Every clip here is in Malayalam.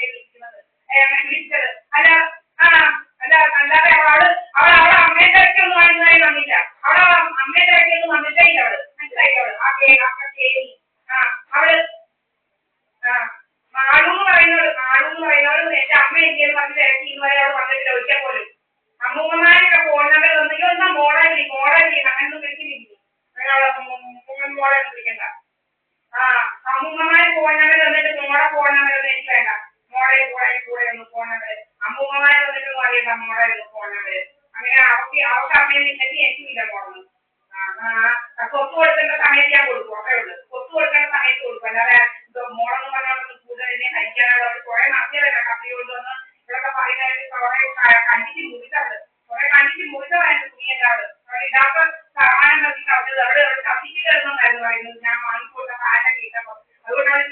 വിളിക്കുന്നത് വിളിച്ചത് അല്ല അല്ലാതെ അവള് അവളെ അമ്മയുടെ ഒന്നും വാങ്ങുന്നതായി വന്നില്ല. അവളെ അമ്മയുടെ ഒന്നും വന്നിട്ടേ ഇല്ല. അവള് മനസ്സിലായില്ല. അവള് അവള് മാളൂന്ന് പറയുന്നവള് എന്റെ അമ്മ എനിക്കെന്ന് പറഞ്ഞ് തിരക്കി ഇന്നുവരെ അവൾ വന്നിട്ടില്ല ഒരിക്കൽ പോലും. അമ്മൂമ്മമാരൊക്കെ ഫോൺ നമ്പർ തന്നെങ്കിൽ ഒന്നാ മോളെ അങ്ങനൊന്നും വിളിക്കുന്നില്ല. മോളെ ഒന്നും വിളിക്കണ്ട. അമ്മൂമ്മമാര് ഫോൺ നമ്പർ തന്നിട്ട് മോളെ ഫോൺ നമ്പർ ഒന്നും എനിക്ക് വേണ്ട. മോളെ കൂടെ ഒന്ന് ഫോൺ നമ്പർ അമ്മൂമ്മമാര് തന്നിട്ടൊന്നും അറിയണ്ട. മോളെ ഒന്ന് ഫോൺ നമ്പർ അങ്ങനെ അവർക്ക് അമ്മയിൽ ഇല്ലെങ്കിൽ എനിക്കുമില്ല മോളൊന്നും. സ്വത്ത് കൊടുക്കേണ്ട സമയത്ത് ഞാൻ കൊടുക്കും. അത്രേ ഉള്ളൂ. സ്വത്ത് കൊടുക്കേണ്ട സമയത്ത് കൊടുക്കും. അല്ലാതെ മോളെന്ന് പറഞ്ഞാൽ കൂടുതൽ എന്നെ കഴിക്കാനുള്ള കുറെ നടത്തിയതല്ല. കത്തി കൊണ്ടുവന്ന് ഇവിടെയൊക്കെ പറയുന്നത് കുറെ കണ്ടിച്ച് മുറിച്ചത്. കുറെ കണ്ടിച്ച് മുറിച്ചതായിരുന്നു തുണിയെല്ലാവരും. അവിടെ ഇടാത്ത സമാനം നിർത്തി കളഞ്ഞത്. അവിടെ കത്തിച്ച് തരുന്നുണ്ടായിരുന്നു പറയുന്നത്. ഞാൻ വാങ്ങിക്കൊടുത്ത പാറ്റൊക്കെ ഇട്ടപ്പോൾ അതുകൊണ്ട് അവർ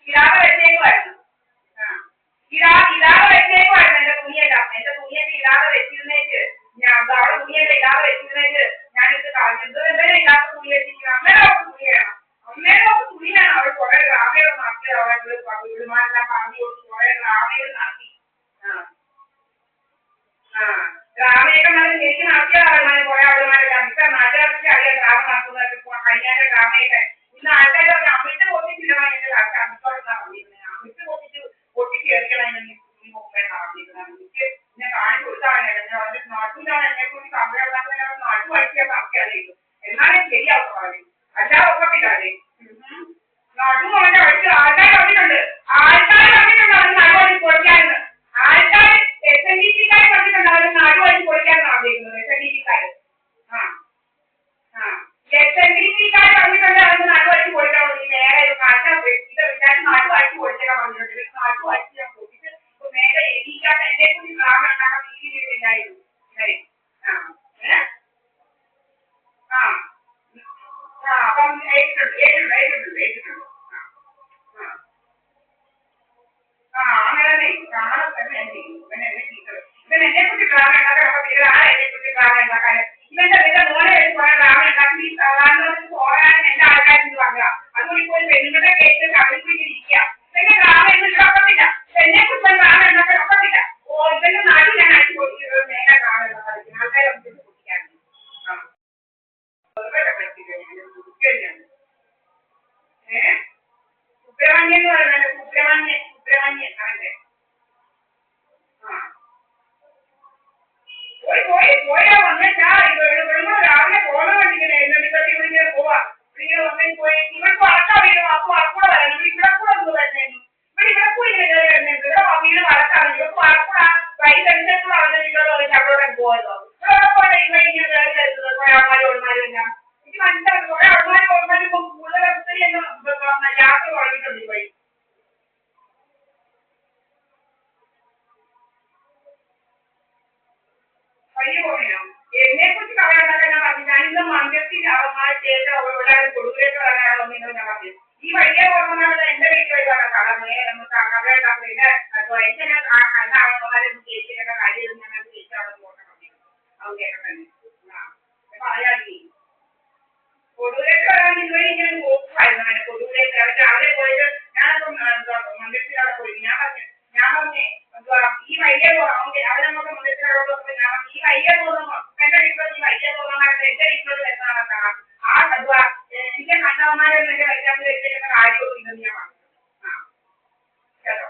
ഇടാതെ വെച്ചേക്കുമായിരുന്നു. ഇടാതെ വെച്ചേക്കുമായിരുന്നു എന്റെ തുണിയെല്ലാം. എന്റെ തുണിയൊക്കെ ഇടാതെ വെച്ചിരുന്നേക്ക് ഞാൻ അവിടെ തുണിയൊക്കെ ഇടാതെ വെച്ചിരുന്നേക്ക് ഞാനിത് കളഞ്ഞു. എന്തെങ്കിലും ഇടാത്ത തുണി വെച്ചിരിക്കുന്നത് അമ്മയുടെ തുണി വേണം. അമ്മയുടെ തുണി വേണം. അവർ കുറെ ഗ്രാമീകൾ നടത്തി വീടുമാരെല്ലാം പറഞ്ഞു കൊടുത്ത് കുറെ ഗ്രാമീകൾ നടത്തി. ഗ്രാമയൊക്കെ നല്ല ശരിക്കും നടത്തിയതാണ് കുറെ ആളുമാരെല്ലാം. ഇപ്പൊ നാട്ടുകാർക്ക് അറിയാം ഗ്രാമം നടത്തുന്നത് കഴിഞ്ഞാൽ ഗ്രാമയൊക്കെ. ഇന്ന് ആൾക്കാർ പറഞ്ഞു അമിട്ട് പൊട്ടിച്ചിടണം എന്റെ അമിട്ടോടെന്നാണ് പറഞ്ഞിരുന്നത്. അമിട്ട് പൊട്ടിച്ച് എറിയണം തുണി മുമ്പേന്നാണ് പറഞ്ഞിരുന്നത്. എനിക്ക് ഞാൻ കാണിച്ചു കൊടുത്താണ്. നാട്ടിലാണ് എന്നെ കുറിച്ച് കമ്പനി നാട്ടു പഠിക്കാൻ അറിയുള്ളൂ. എന്നാലും ശരിയാവും പറഞ്ഞു. അല്ലാതെ ഒക്കത്തില്ലേ. നാട്ടും അവന്റെ വഴിക്ക് ആൾക്കാർ വന്നിട്ടുണ്ട്. അവന് നടുവഴി പൊളിക്കാമെന്ന്. ആൾക്കാർ SNDP-ക്കാർ വന്നിട്ടുണ്ട്. അവന് നടുവഴി പൊളിക്കാമെന്നാണ് പറഞ്ഞിരിക്കുന്നത്. SNDP-ക്കാർ SNDP-ക്കാർ വന്നിട്ടുണ്ട്. അവന് നടുവഴി പൊളിക്കാൻ വേണ്ടി നേരെ നടുവഴി പൊളിച്ചേക്കാൻ പറഞ്ഞിട്ടുണ്ട്. നടുവഴി ഞാൻ പൊട്ടിച്ച് നേരെ എണീക്കാത്ത എന്നെ കൂടി ഗ്രാമം ഉണ്ടാക്കാൻ വീട്ടിലില്ലായിരുന്നു. അപ്പം ഏറ്റിട്ടുണ്ട്. അങ്ങനെ കാണാൻ തന്നെ ഇവൻ എന്നെ കുറിച്ച് ഗ്രാമം ഉണ്ടാക്കാൻ എന്നെ കുറിച്ച് ഗ്രാമം ഉണ്ടാക്കാൻ ഇവന്റെ മോനെ വെച്ച് കുറെ ഗ്രാമം ഉണ്ടാക്കി പോകാൻ എന്റെ ആൾക്കാരെന്ന് പറഞ്ഞ അതുകൊണ്ട് ഇപ്പോൾ പെണ്ണുങ്ങളുടെ കേസ് അഭിനയിച്ചിരിക്കുക. ഇവന്റെ ഗ്രാമം ഒന്നും ഇഷ്ടപ്പെട്ടില്ല. എന്നെ കുറിച്ച് ഗ്രാമം ഉണ്ടാക്കാൻ ഒക്കത്തില്ല. ഇവന്റെ നാട്ടിൽ ഞാൻ അടിച്ചു പൊടിക്കുന്നത് നേരെ ഗ്രാമം ഉണ്ടാക്കാൻ ആൾക്കാരെ ഒന്നിച്ച് പൊട്ടിക്കാറുണ്ട്. സുബ്രഹ്മണ്യൻ എന്ന് പറയുന്നത് സുബ്രഹ്മണ്യൻ അവന്റെ പോയാ വന്നിട്ടാ രാവിലെ പോകാൻ വേണ്ടിങ്ങനെ എന്നിട്ട് ഇവിടെ പോവാ. ഇവിടെ വന്നേക്ക് പോയി ഇവർക്ക് വറക്കാൻ വീട് അപ്പൊ വറക്കൂടെ വരണം. ഇവിടെ കൂടെ ഒന്ന് വരുന്നു. ഇവിടെ കൂടെ ഇങ്ങനെ കയറി വരുന്നുണ്ട്. ഇവിടെ വീട് വറക്കാണ്. ഇവർക്ക് വറക്കൂടാ വൈകുന്നേരത്തുള്ള അവരുടെ വീടുകൾ അവിടെ പോയതോ ഇവിടെ പോലെ ഇവിടെ ഇങ്ങനെ കയറി തരുന്നത് കുറെ ആൾമാരും എല്ലാം എനിക്ക് മനസ്സിലാക്കി. കുറെ ആൾമാരും ഇപ്പൊ കൂടുതൽ യാത്ര തുടങ്ങിയിട്ടുണ്ട്. വഴി പോകണോ എന്നെ കുറിച്ച് പറയാനൊക്കെ ഞാൻ പറഞ്ഞു. ഞാനിന്ന് മന്ദിരത്തിൽ അവന്മാർ ചെയ്ത ഒരാൾ കൊടുക്കേറ്റ് വരാനാണ് വന്നിരുന്നത്. ഞാൻ പറഞ്ഞു ഈ വഴിയെ പോകുന്നതാണ് എന്റെ വീട്ടിലേക്കാണ് കടമേ നമുക്ക് കടമേ എന്റെ അവന്മാരൊന്നും ചേച്ചിയുടെ കാര്യം ഞാൻ ചേച്ചി അവിടെ പോകണം അവൻ കേട്ടെ പറയാതി കൊടുവേറ്റ് വരാൻ ഇതുവരെ ഇങ്ങനെ പോക്കുമായിരുന്നു. അങ്ങനെ കൊടുവേറ്റ് അവർ രാവിലെ പോയിട്ട് ഞാനിപ്പം മന്ദിരത്തിൽ അവിടെ പോയി. ഞാൻ പറഞ്ഞേ ഈ വഴിയെ പോകാം അവരങ്ങോട്ട് മന്ദിരത്തിലോട്ട് ഞാൻ ഈ വഴിയെ പോകുന്ന എന്റെ വീട്ടിലോട്ട് ഈ വഴിയെ പോകുന്നവരുടെ എന്റെ വീട്ടിലോട്ട് വരുന്നതാണ് കാണാം. എനിക്ക് കണ്ടവന്മാരൊന്നും എന്റെ വൈകാത്തിൽ വെച്ചിരിക്കുന്ന കാര്യമൊന്നും ഇല്ലെന്ന് ഞാൻ പറഞ്ഞു. കേട്ടോ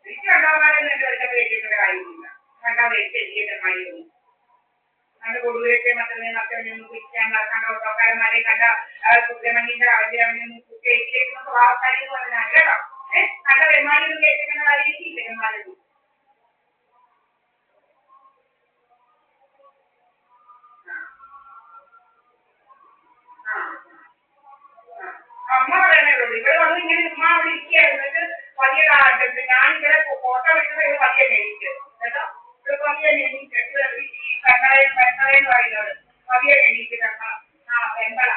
എനിക്ക് കണ്ടവന്മാരൊന്നും എന്റെ വൈകാത്തിൽ വെച്ചിരിക്കുന്ന കാര്യമൊന്നുമില്ല. കണ്ടാതെ എനിക്ക് കാര്യമൊന്നും അത് കൊടുവേറ്റ് മറ്റൊന്നും കുടിക്കാൻ കണ്ടവന്മാരെ കണ്ട സുബ്രഹ്മണ്യന്റെ അവന്റെ കേട്ടിരിക്കുന്ന സ്വഭാവക്കാരി എന്ന് പറഞ്ഞാൽ കേട്ടോ കണ്ട പെരുമാറിയൊന്നും കേട്ടിരിക്കുന്ന കാര്യം എനിക്കില്ല. പെരുമാറൊന്നും അമ്മ പറയണേ ഉള്ളൂ. ഇവിടെ വന്ന് ഇങ്ങനെ ഉമ്മ അവിടെ ഇരിക്കുകയായിരുന്നിട്ട് വലിയ ഞാൻ ഇവിടെ ഫോട്ടോ എടുക്കുന്നത് ഇത് വലിയ എണീറ്റ് കേട്ടോ. ഇത് വലിയ എണീറ്റ് ഈ കണ്ണടയെന്ന് പറയുന്നത് വലിയ എണീറ്റ് പെമ്പള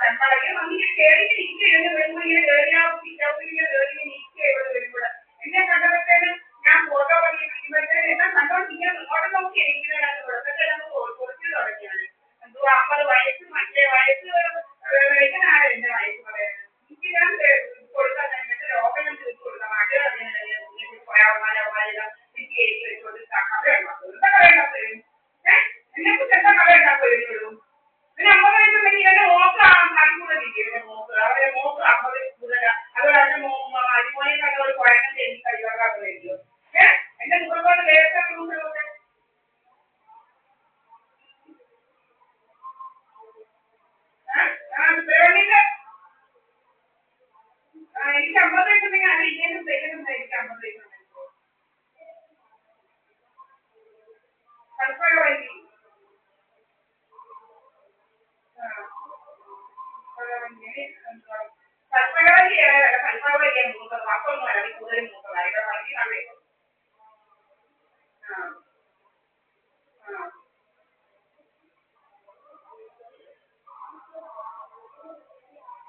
പെമ്പളയും അങ്ങനെ കയറിയിട്ട് ഇരിക്കുകയാണ്. വരുമ്പോൾ ഇങ്ങനെ കയറിയാ ഇങ്ങനെ കയറി ഇരിക്കുക ഇവിടെ വരുമ്പോൾ എന്നെ കണ്ടപ്പോഴത്തേനും ഞാൻ ഫോട്ടോ പണി പിടിക്കുമ്പോഴത്തേനും എന്നെ കണ്ടോണ്ട് ഇങ്ങനെ മുന്നോട്ട് നോക്കി ഇരിക്കുന്നതാണ്. ഇവിടത്തെ നമുക്ക് കുറച്ച് തുടങ്ങിയാണ്. എന്തോ 50 വയസ്സ് മറ്റേ വയസ്സ് എങ്ങനെയാണ് എന്റെ വയസ്സ് പറയുന്നത്. എനിക്ക് ഞാൻ കൊടുത്ത കൽപ്പകവല്ലി ഏതായാലും കൽപ്പകവല്ലിയെ മൂത്തത് പത്തൊന്നും അല്ല അതിൽ കൂടുതൽ മൂത്തതാണ് ഇവിടെ വണ്ടി അറിയുമോ? ആ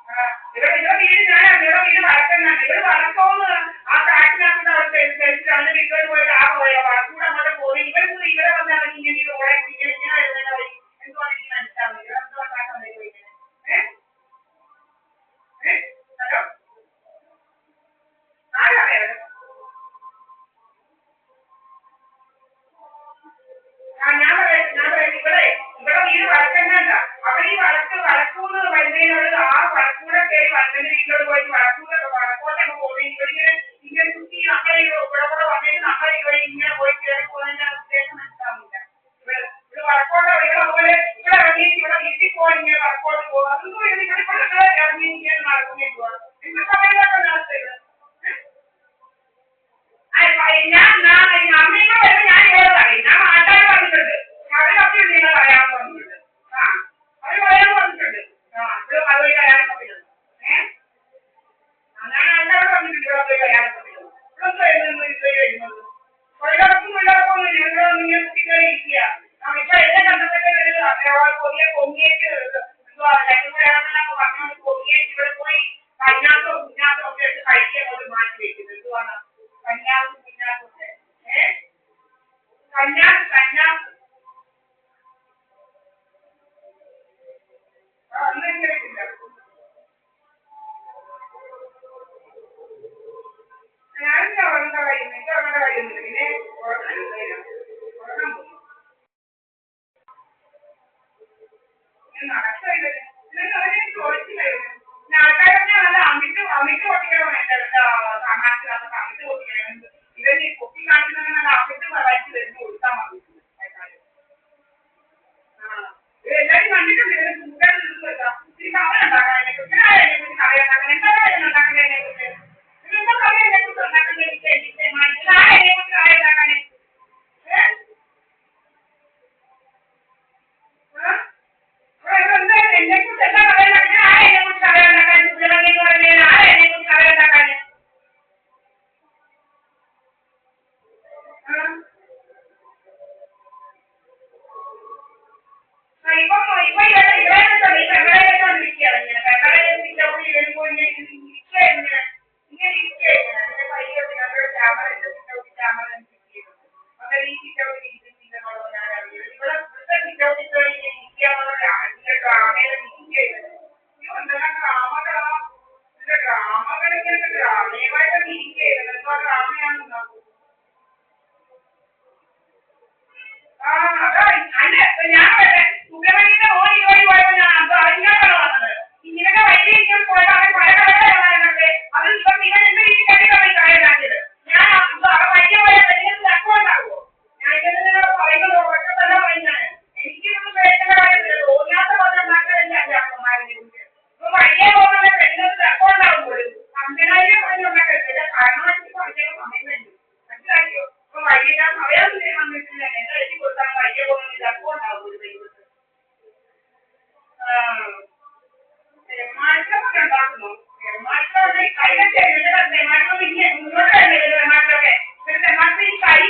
ആ ഇവിടെ വീട് ഞാനാണ് ഇവിടെ വീട് വടക്കന്നാണ് ഇവിടെ വടക്കോന്ന് ആ കാട്ടിനകത്ത് അവർ കഴിച്ചിട്ട് അന്ന് വീട്ടിലോട്ട് പോയിട്ട് ആ പോയ വടക്കൂടെ അങ്ങോട്ട് പോയി ഇവിടെ ഇവിടെ വന്നാണ് ഇങ്ങനെ ഓളെ ഇങ്ങനെ ഇങ്ങനെ വരുന്ന വഴി എന്തുകൊണ്ട് എനിക്ക് മനസ്സിലാവുന്നത് ഇവിടെ എന്തോ ഉണ്ടാക്കാൻ വരുമോ ഇങ്ങനെ ഹലോ ആരറിയാം ഞാൻ പറയാം ഇവിടെ വീട് വടക്കന്നാണ്ട അവിടെ ഈ വടക്കൂന്ന് വരുന്നതിനോട് ആ വടക്കൂടെ കയറി വടക്കന്റെ വീട്ടിലോട്ട് പോയിട്ട് വടക്കോട്ടൊക്കെ പോകുന്നത് ഇങ്ങനെ ചുറ്റി നമ്മളെ ഇവിടെ കൂടെ വന്നിട്ട് നമ്മളെ ഇവിടെ ഇങ്ങനെ പോയി കയറി പോകുന്നതിന്റെ ഉദ്ദേശം മനസ്സിലാവുന്നില്ല ഇവിടെ വടക്കോട്ട് ഇവിടെ ഇറങ്ങിയിട്ട് ഇവിടെ വീട്ടിൽ പോകാൻ ഇങ്ങനെ വടക്കോട്ട് പോകും അതൊന്നും ഇവിടെ ഇറങ്ങി ഇങ്ങനെ നടക്കുന്നേ പോവാ എന്റെ സമയത്തൊക്കെ നടത്തരുത് അമ്മയുടെ വരുമ്പോൾ ഞാൻ ഇവിടെ പറയും ഞാൻ ആൾക്കാർ പറഞ്ഞിട്ടുണ്ട് അവരൊക്കെ നിങ്ങൾ പറയാൻ പറഞ്ഞിട്ടുണ്ട് ആ അവർ പറയാൻ പറഞ്ഞിട്ടുണ്ട് ആ ഇവിടെ അതുവഴി കല്യാണം പറഞ്ഞിട്ടുണ്ട് അങ്ങനെ ആൾക്കാർ പറഞ്ഞിട്ടുണ്ട് ഇവിടെ പോയി കല്യാണം പറഞ്ഞിട്ടുണ്ട് ഇവിടെ വരുന്നത് ഇതുവഴി വരുന്നത് തൊഴിലുറപ്പൊന്നും ഇവിടെ ഇങ്ങനെ കുട്ടികളെ ഇരിക്കുക ഇപ്പൊ എന്നെ കണ്ടപ്പോഴത്തെ പുതിയ പൊങ്ങിയേക്ക് എന്തുവാ രണ്ടും കൂടെ ആണെന്നൊക്കെ പറഞ്ഞുകൊണ്ട് പൊങ്ങിയേക്ക് ഇവിടെ പോയി കഞ്ഞാത്തോ കുഞ്ഞാത്തോ ഒക്കെ എടുത്ത് കഴിക്കാൻ മാറ്റി വെക്കുന്നത് എന്തുവാണ് കഞ്ഞാത്തും കുഞ്ഞാത്തും ഒക്കെ കഞ്ഞാത്ത് അന്ന് എനിക്കറിയില്ല ഞാനും ഉറങ്ങേണ്ട കഴിയുന്നു എനിക്ക് ഉറങ്ങേണ്ട കഴിയുന്നില്ല പിന്നെ ഉറങ്ങാൻ പോകുന്നു നടക്കില്ല ഇതിനൊക്കെ അവരെ ചോദിച്ചില്ലായിരുന്നു പിന്നെ ആൾക്കാരൊക്കെ നല്ല അമിട്ട് പൊട്ടിക്കണം സാമാനത്തിനകത്ത് അമിട്ട് പൊട്ടിക്കണം ഇവര് പൊട്ടി കാണിക്കുന്ന നല്ല അമിട്ട് വയറ്റ് വരുന്ന കൊടുത്താൽ മതി എല്ലാവരും കണ്ടിട്ടുണ്ട് ഇവര് കൂട്ടാൻ വെക്കാം ഇത്തിരി കഥ ഉണ്ടാക്കാൻ അതിനെക്കുറിച്ച് അതിനെക്കുറിച്ച് കഥയുണ്ടാക്കാൻ എന്താ കാര്യം ഉണ്ടാക്കുന്നത് അതിനെക്കുറിച്ച് ഇതെന്താ കഥ അതിനെക്കുറിച്ച് ഉണ്ടാക്കുന്നത് എനിക്ക് അതിനെക്കുറിച്ച് കഥ ഉണ്ടാക്കാൻ എന്നെക്കുറിച്ച് എന്താ കഥ ഉണ്ടാക്കാൻ അതിനെക്കുറിച്ച് കഥ ഉണ്ടാക്കാൻ എന്ന് പറഞ്ഞാൽ അതിനെക്കുറിച്ച് കഥ ഉണ്ടാക്കാൻ ഇപ്പൊ ഇവിടെ പെങ്ങളെക്കൊണ്ടിരിക്കുകയാണ് ഇങ്ങനെ പെങ്ങളെ സിറ്റൗട്ടിൽ വരുമ്പോൾ ഇങ്ങനെ ഇരിക്കുകയാണ് ഇങ്ങനെ ഇരിക്കുകയാണ് പയ്യോട്ട് ഞങ്ങളുടെ ക്യാമറയുടെ സിറ്റൗട്ടിൽ ക്യാമറ ഇരിക്കുന്നത് അങ്ങനെ ഈ സിറ്റൗട്ടിൽ ഇരിക്കുന്നുണ്ടെന്നുള്ളത് ഞാൻ അറിയുന്നത് ഇവിടെ ഇവിടുത്തെ സിറ്റൗട്ടിൽ ഇരിക്കുകയാണെന്നുള്ള ഡ്രാമയിലെ ഇരിക്കുകയാണ് അയ്യോ എന്തെല്ലാം ഡ്രാമകളാ ഇതിന്റെ ഡ്രാമകൾ ഇങ്ങനെ ഡ്രാമയുമായിട്ടൊക്കെ ഇരിക്കുകയായിരുന്നു എന്തോ ഡ്രാമയാണെന്നുണ്ടാക്കും അതാ അല്ല ഞാൻ പറയട്ടെ സുബ്രഹ്മണ്യന്റെ മോൻ ഇതുവഴി പോയപ്പോ ഞാൻ ഇങ്ങോട്ടാണ് വന്നത് ഇങ്ങനൊക്കെ വൈകി ഇങ്ങനെ പോയപ്പോ അവൻ പല കടകളൊക്കെ അത് ഇപ്പം ഇവൻ എന്റെ വീട്ടിൽ കണ്ടിട്ടാണ് കടയിലാക്കിയത് ഞാൻ വൈകി പോയ പെണ്ണിന് അക്കൗണ്ടാകുമോ ഞാൻ ഇങ്ങനെ പറയുന്നത് ഒറ്റത്തല്ല പറയുന്നത് എനിക്കിതൊന്നും പേടിക്കേണ്ട കാര്യമില്ല തോന്നിയാത്ത പോലെ ഉണ്ടാക്കാറില്ല എന്റെ അമ്മമാരിനെ കുറിച്ച് ഇപ്പൊ വഴിയെ പോകുന്ന പെണ്ണുങ്ങൾക്ക് അക്കൗണ്ടാകും പോലും 50,000 പറഞ്ഞ് ഉണ്ടാക്കരുത് കാരണമായിട്ട് പറഞ്ഞേക്കാൻ സമയം വേണ്ടി മനസ്സിലാക്കിയോ ഇപ്പൊ വഴിയെ ഞാൻ പറയാൻ വന്നിട്ടില്ല എന്നെ എഴുതി കൊടുത്താൽ വഴിയെ പോകുന്നത് അക്കൗണ്ടാകും ഒരു ദൈവത്ത് തെമ്മാടികളൊക്കെ ഉണ്ടാക്കുന്നു തെമ്മാടികളൊക്കെ കൈകട്ടെ തെമ്മാടികളൊക്കെ ഇങ്ങനെ മുന്നോട്ട് തന്നെ തെമ്മാടികളൊക്കെ തെമ്മാടികൾ ഈ കൈ